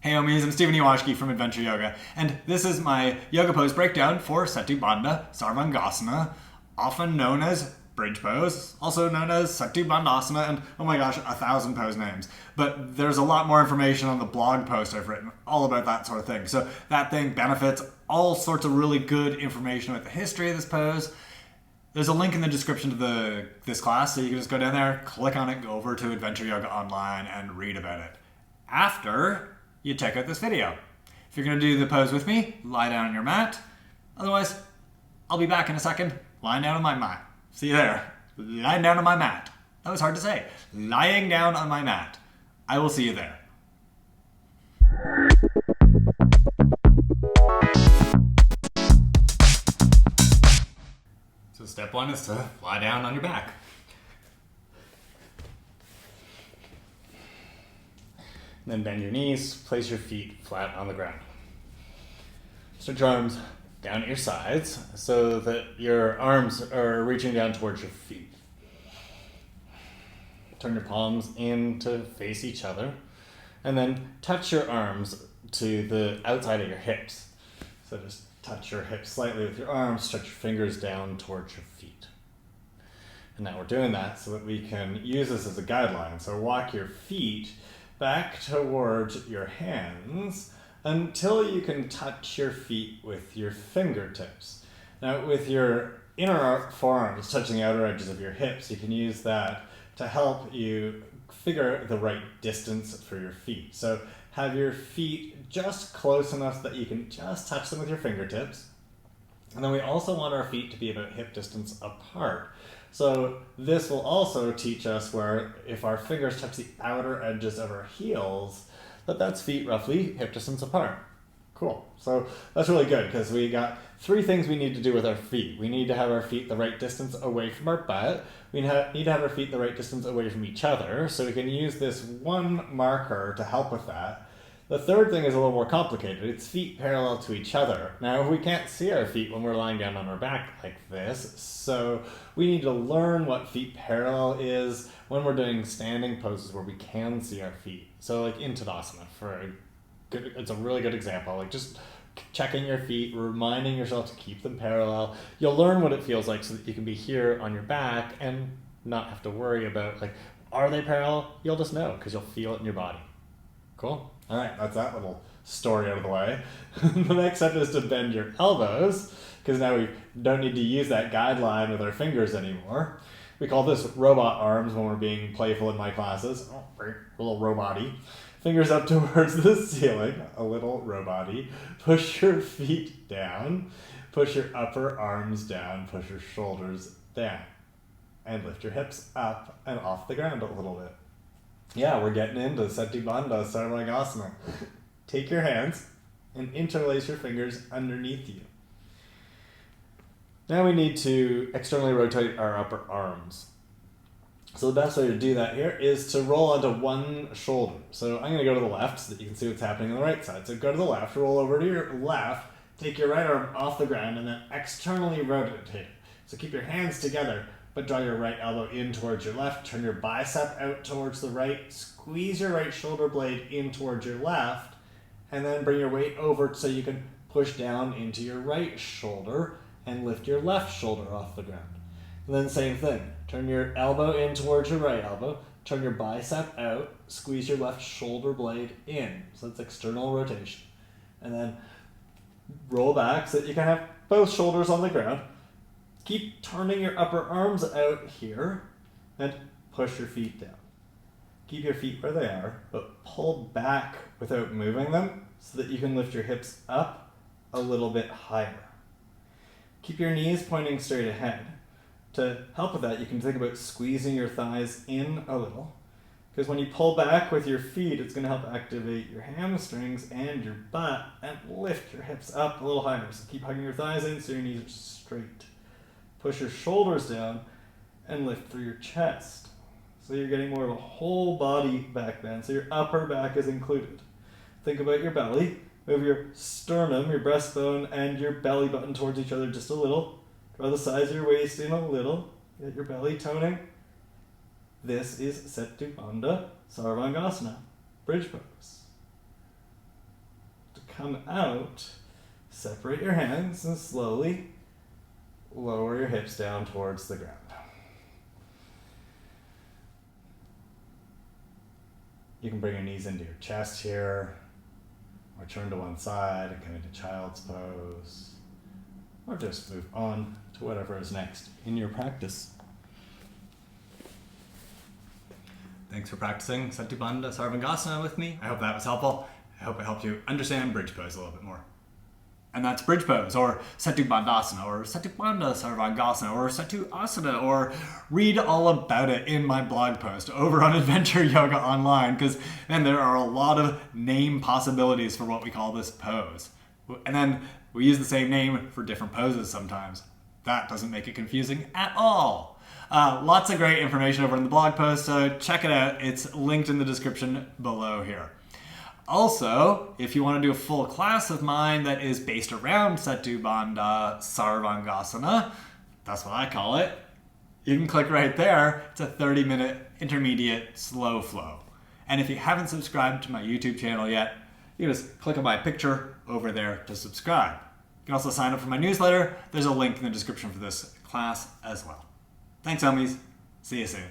Hey homies, I'm Stephen Ewashkiw from Adventure Yoga, and this is my yoga pose breakdown for Setu Bandha Sarvangasana, often known as bridge pose, also known as Setu Bandhasana, and oh my gosh, 1,000 pose names. But there's a lot more information on the blog post I've written all about that sort of thing. So that thing benefits all sorts of really good information about the history of this pose. There's a link in the description to this class, so you can just go down there, click on it, go over to Adventure Yoga Online and read about it. After you check out this video. If you're going to do the pose with me, lie down on your mat. Otherwise, I'll be back in a second. Lying down on my mat. See you there. Lying down on my mat. That was hard to say. Lying down on my mat. I will see you there. So step one is to lie down on your back. Then bend your knees, place your feet flat on the ground. Stretch your arms down at your sides so that your arms are reaching down towards your feet. Turn your palms in to face each other, and then touch your arms to the outside of your hips. So just touch your hips slightly with your arms, stretch your fingers down towards your feet. And now we're doing that so that we can use this as a guideline. So walk your feet back towards your hands until you can touch your feet with your fingertips. Now with your inner forearms touching the outer edges of your hips, you can use that to help you figure the right distance for your feet. So have your feet just close enough that you can just touch them with your fingertips. And then we also want our feet to be about hip distance apart. So this will also teach us where if our fingers touch the outer edges of our heels, that's feet roughly hip distance apart. Cool. So that's really good because we got 3 things we need to do with our feet. We need to have our feet the right distance away from our butt. We need to have our feet the right distance away from each other. So we can use this one marker to help with that. The third thing is a little more complicated. It's feet parallel to each other. Now, we can't see our feet when we're lying down on our back like this, so we need to learn what feet parallel is when we're doing standing poses where we can see our feet. So like in Tadasana, it's a really good example. Like just checking your feet, reminding yourself to keep them parallel. You'll learn what it feels like so that you can be here on your back and not have to worry about like, are they parallel? You'll just know because you'll feel it in your body. Cool? All right, that's that little story out of the way. The next step is to bend your elbows, because now we don't need to use that guideline with our fingers anymore. We call this robot arms when we're being playful in my classes. Oh, a little robot-y. Fingers up towards the ceiling, a little robot-y. Push your feet down, push your upper arms down, push your shoulders down, and lift your hips up and off the ground a little bit. Yeah, we're getting into Setu Bandha Sarvangasana. Take your hands and interlace your fingers underneath you. Now we need to externally rotate our upper arms. So the best way to do that here is to roll onto one shoulder. So I'm going to go to the left so that you can see what's happening on the right side. So go to the left, roll over to your left, take your right arm off the ground, and then externally rotate it. So keep your hands together, but draw your right elbow in towards your left, turn your bicep out towards the right, squeeze your right shoulder blade in towards your left, and then bring your weight over so you can push down into your right shoulder and lift your left shoulder off the ground. And then same thing, turn your elbow in towards your right elbow, turn your bicep out, squeeze your left shoulder blade in. So that's external rotation. And then roll back so that you can have both shoulders on the ground. Keep turning your upper arms out here and push your feet down. Keep your feet where they are, but pull back without moving them so that you can lift your hips up a little bit higher. Keep your knees pointing straight ahead. To help with that, you can think about squeezing your thighs in a little, because when you pull back with your feet, it's going to help activate your hamstrings and your butt and lift your hips up a little higher. So keep hugging your thighs in so your knees are straight. Push your shoulders down and lift through your chest. So you're getting more of a whole body back bend, so your upper back is included. Think about your belly. Move your sternum, your breastbone, and your belly button towards each other just a little. Draw the size of your waist in a little. Get your belly toning. This is Setu Bandha Sarvangasana, bridge pose. come out, separate your hands and slowly lower your hips down towards the ground. You can bring your knees into your chest here, or turn to one side and come into child's pose, or just move on to whatever is next in your practice. Thanks for practicing Setu Bandha Sarvangasana with me. I hope that was helpful. I hope it helped you understand bridge pose a little bit more. And that's bridge pose, or Setu Bandhasana, or Setu Bandha Sarvangasana, or Setu Asana, or read all about it in my blog post over on Adventure Yoga Online, because then there are a lot of name possibilities for what we call this pose. And then we use the same name for different poses sometimes. That doesn't make it confusing at all. Lots of great information over in the blog post, so check it out. It's linked in the description below here. Also, if you want to do a full class of mine that is based around Setu Bandha Sarvangasana, that's what I call it, you can click right there. It's a 30-minute intermediate slow flow. And if you haven't subscribed to my YouTube channel yet, you can just click on my picture over there to subscribe. You can also sign up for my newsletter. There's a link in the description for this class as well. Thanks, homies. See you soon.